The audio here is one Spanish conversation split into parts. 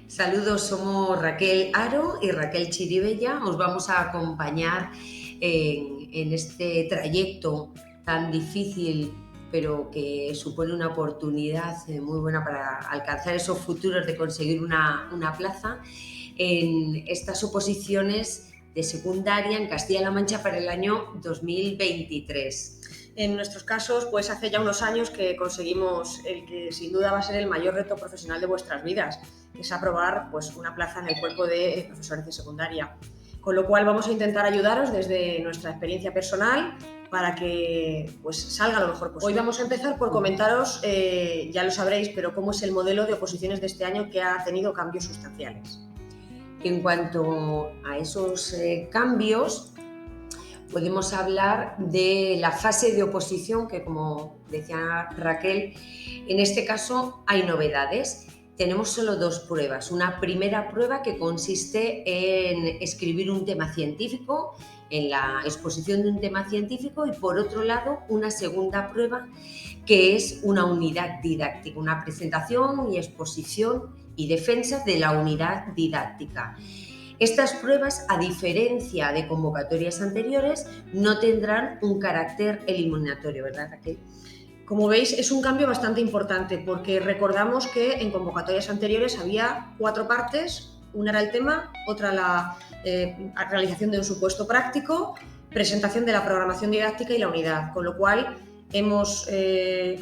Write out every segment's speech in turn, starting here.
Saludos, somos Raquel Aro y Raquel Chiribella. Os vamos a acompañar en este trayecto tan difícil, pero que supone una oportunidad muy buena para alcanzar esos futuros de conseguir una plaza en estas oposiciones de secundaria en Castilla-La Mancha para el año 2023. En nuestros casos, pues hace ya unos años que conseguimos el que sin duda va a ser el mayor reto profesional de vuestras vidas, que es aprobar pues, una plaza en el cuerpo de profesores de secundaria. Con lo cual vamos a intentar ayudaros desde nuestra experiencia personal para que pues, salga lo mejor posible. Hoy vamos a empezar por comentaros, ya lo sabréis, pero cómo es el modelo de oposiciones de este año, que ha tenido cambios sustanciales. En cuanto a esos cambios, podemos hablar de la fase de oposición, que como decía Raquel, en este caso hay novedades. Tenemos solo dos pruebas. Una primera prueba que consiste en escribir un tema científico, en la exposición de un tema científico, y por otro lado una segunda prueba que es una unidad didáctica, una presentación y exposición y defensa de la unidad didáctica. Estas pruebas, a diferencia de convocatorias anteriores, no tendrán un carácter eliminatorio, ¿verdad, Raquel? Como veis, es un cambio bastante importante, porque recordamos que en convocatorias anteriores había 4 partes. Una era el tema, otra la realización de un supuesto práctico, presentación de la programación didáctica y la unidad, con lo cual hemos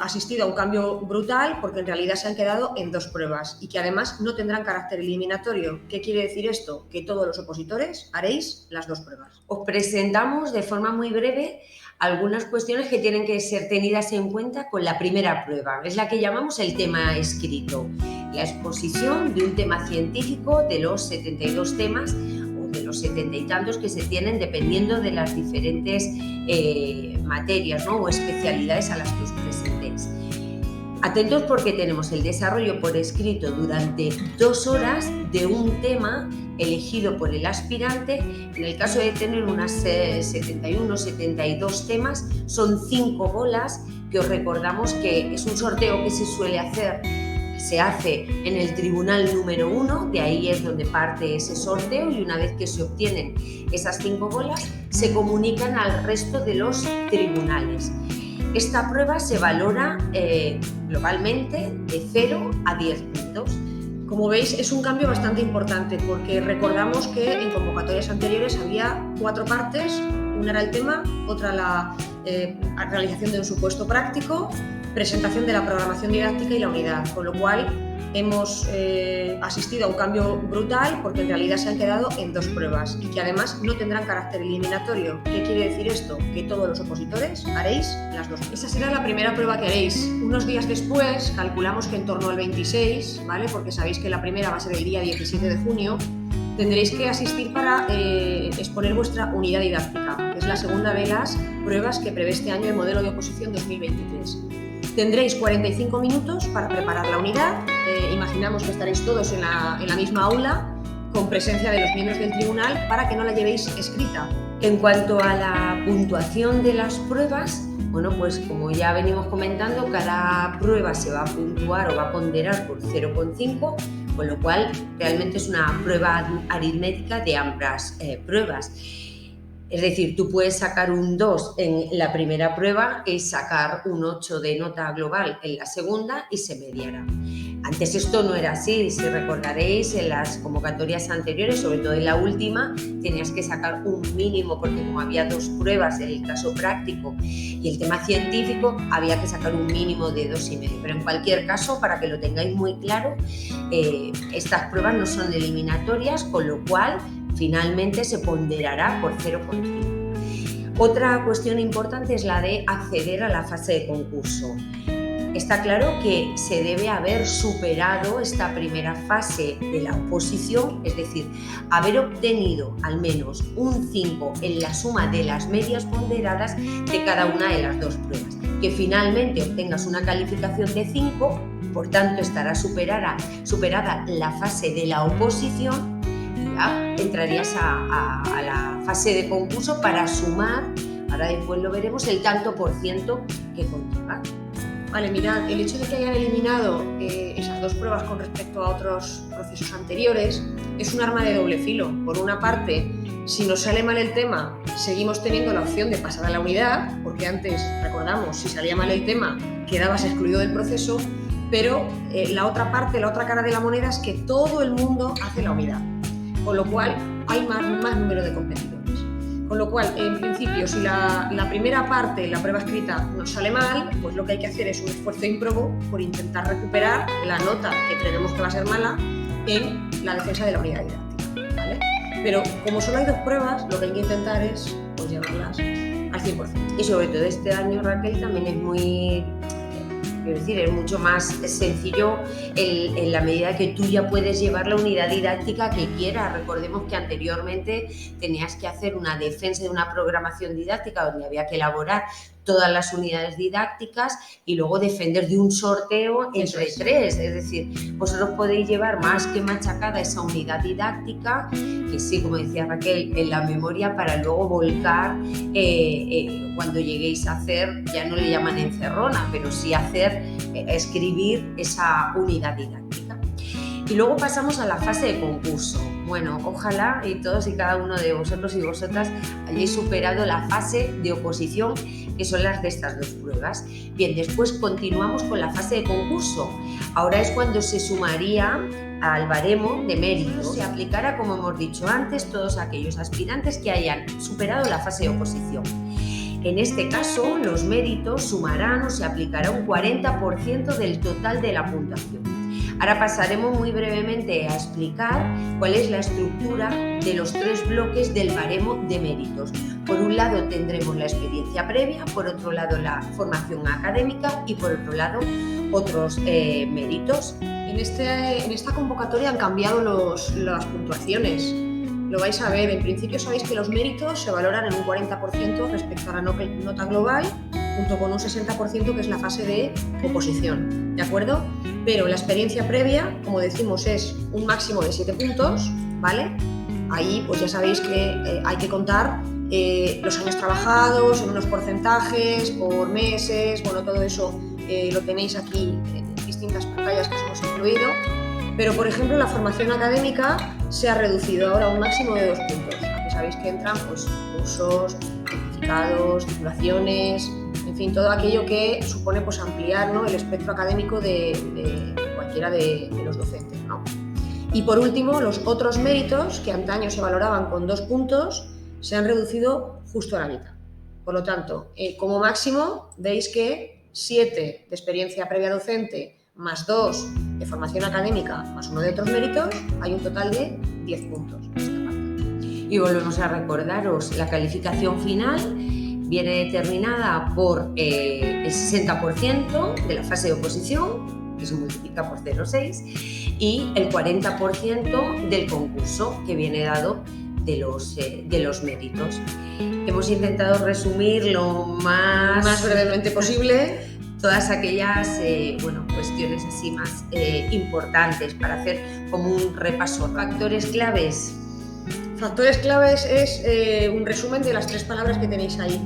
asistido a un cambio brutal, porque en realidad se han quedado en 2 pruebas y que además no tendrán carácter eliminatorio. ¿Qué quiere decir esto? Que todos los opositores haréis las 2 pruebas. Os presentamos de forma muy breve algunas cuestiones que tienen que ser tenidas en cuenta con la primera prueba. Es la que llamamos el tema escrito, la exposición de un tema científico de los 72 temas o de los 70 y tantos que se tienen dependiendo de las diferentes materias, ¿no? O especialidades a las que os presentéis. Atentos, porque tenemos el desarrollo por escrito durante 2 horas de un tema elegido por el aspirante. En el caso de tener unas 71 72 temas, son 5 bolas, que os recordamos que es un sorteo que se hace en el tribunal número 1, de ahí es donde parte ese sorteo, y una vez que se obtienen esas 5 bolas, se comunican al resto de los tribunales. Esta prueba se valora globalmente de 0 a 10 puntos. Como veis, es un cambio bastante importante, porque recordamos que en convocatorias anteriores había 4 partes. Una era el tema, otra la realización de un supuesto práctico, presentación de la programación didáctica y la unidad, con lo cual hemos asistido a un cambio brutal, porque en realidad se han quedado en 2 pruebas y que además no tendrán carácter eliminatorio. ¿Qué quiere decir esto? Que todos los opositores haréis las 2 pruebas. Esa será la primera prueba que haréis. Unos días después, calculamos que en torno al 26, ¿vale? Porque sabéis que la primera va a ser el día 17 de junio, tendréis que asistir para exponer vuestra unidad didáctica, que es la segunda de las pruebas que prevé este año el modelo de oposición 2023. Tendréis 45 minutos para preparar la unidad. Imaginamos que estaréis todos en la misma aula, con presencia de los miembros del tribunal, para que no la llevéis escrita. En cuanto a la puntuación de las pruebas, bueno, pues como ya venimos comentando, cada prueba se va a puntuar o va a ponderar por 0,5, con lo cual realmente es una prueba aritmética de ambas pruebas. Es decir, tú puedes sacar un 2 en la primera prueba y sacar un 8 de nota global en la segunda y se mediará. Antes esto no era así. Si recordaréis, en las convocatorias anteriores, sobre todo en la última, tenías que sacar un mínimo, porque como había 2 pruebas, en el caso práctico y el tema científico, había que sacar un mínimo de 2,5. Pero en cualquier caso, para que lo tengáis muy claro, estas pruebas no son eliminatorias, con lo cual finalmente se ponderará por 0,5. Otra cuestión importante es la de acceder a la fase de concurso. Está claro que se debe haber superado esta primera fase de la oposición, es decir, haber obtenido al menos un 5 en la suma de las medias ponderadas de cada una de las 2 pruebas. Que finalmente obtengas una calificación de 5, por tanto estará superada la fase de la oposición, ya entrarías a la fase de concurso para sumar, ahora después lo veremos, el tanto por ciento que conlleva. Vale, mirad, el hecho de que hayan eliminado esas dos pruebas con respecto a otros procesos anteriores es un arma de doble filo. Por una parte, si nos sale mal el tema, seguimos teniendo la opción de pasar a la unidad, porque antes, recordamos, si salía mal el tema, quedabas excluido del proceso, pero la otra parte, la otra cara de la moneda es que todo el mundo hace la unidad, con lo cual hay más número de competidores. Con lo cual, en principio, si la primera parte, la prueba escrita, nos sale mal, pues lo que hay que hacer es un esfuerzo ímprobo por intentar recuperar la nota que creemos que va a ser mala en la defensa de la unidad didáctica, ¿vale? Pero como solo hay dos pruebas, lo que hay que intentar es pues, llevarlas al 100%. Y sobre todo este año, Raquel, también es muy... Quiero decir, es mucho más sencillo en la medida que tú ya puedes llevar la unidad didáctica que quieras. Recordemos que anteriormente tenías que hacer una defensa de una programación didáctica donde había que elaborar todas las unidades didácticas y luego defender de un sorteo entre tres. Es decir, vosotros podéis llevar más que machacada esa unidad didáctica, que sí, como decía Raquel, en la memoria para luego volcar cuando lleguéis a hacer, ya no le llaman encerrona, pero sí hacer, escribir esa unidad didáctica. Y luego pasamos a la fase de concurso. Bueno, ojalá y todos y cada uno de vosotros y vosotras hayáis superado la fase de oposición, que son las de estas dos pruebas. Bien, después continuamos con la fase de concurso. Ahora es cuando se sumaría al baremo de méritos. Se aplicará, como hemos dicho antes, todos aquellos aspirantes que hayan superado la fase de oposición. En este caso, los méritos sumarán o se aplicará un 40% del total de la puntuación. Ahora pasaremos muy brevemente a explicar cuál es la estructura de los tres bloques del baremo de méritos. Por un lado tendremos la experiencia previa, por otro lado la formación académica y por otro lado otros méritos. En esta convocatoria han cambiado las puntuaciones. Lo vais a ver, en principio sabéis que los méritos se valoran en un 40% respecto a la nota global, junto con un 60% que es la fase de oposición, ¿de acuerdo? Pero la experiencia previa, como decimos, es un máximo de 7 puntos, ¿vale? Ahí pues ya sabéis que hay que contar los años trabajados, en unos porcentajes, por meses, bueno, todo eso lo tenéis aquí en distintas pantallas que os hemos incluido. Pero, por ejemplo, la formación académica se ha reducido ahora a un máximo de 2 puntos. Aquí sabéis que entran pues, cursos, certificados, titulaciones, en fin, todo aquello que supone pues, ampliar, ¿no?, el espectro académico de cualquiera de los docentes, ¿no? Y por último, los otros méritos, que antaño se valoraban con 2 puntos, se han reducido justo a la mitad. Por lo tanto, como máximo, veis que 7 de experiencia previa docente más 2 de formación académica más 1 de otros méritos, hay un total de 10 puntos en esta parte. Y volvemos a recordaros, la calificación final viene determinada por el 60% de la fase de oposición, que se multiplica por 0,6, y el 40% del concurso, que viene dado de los méritos. Hemos intentado resumir lo más brevemente posible todas aquellas cuestiones así más importantes para hacer como un repaso. Factores claves. Factores claves es un resumen de las 3 palabras que tenéis ahí: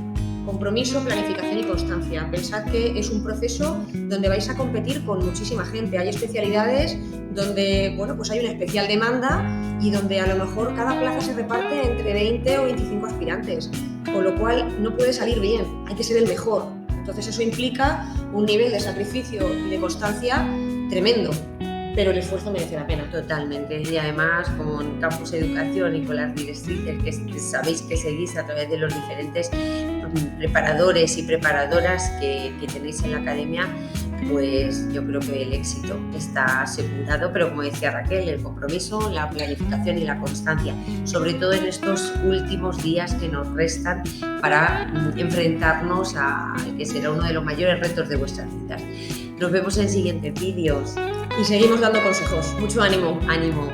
compromiso, planificación y constancia. Pensad que es un proceso donde vais a competir con muchísima gente. Hay especialidades donde pues hay una especial demanda y donde a lo mejor cada plaza se reparte entre 20 o 25 aspirantes, con lo cual no puede salir bien, hay que ser el mejor. Entonces eso implica un nivel de sacrificio y de constancia tremendo, pero el esfuerzo merece la pena. Totalmente. Y además, como en Campus Educación y con las directrices que sabéis que seguís a través de los diferentes preparadores y preparadoras que tenéis en la academia, pues yo creo que el éxito está asegurado, pero como decía Raquel, el compromiso, la planificación y la constancia, sobre todo en estos últimos días que nos restan para enfrentarnos al que será uno de los mayores retos de vuestras vidas. Nos vemos en siguientes vídeos. Y seguimos dando consejos. Mucho ánimo. Ánimo.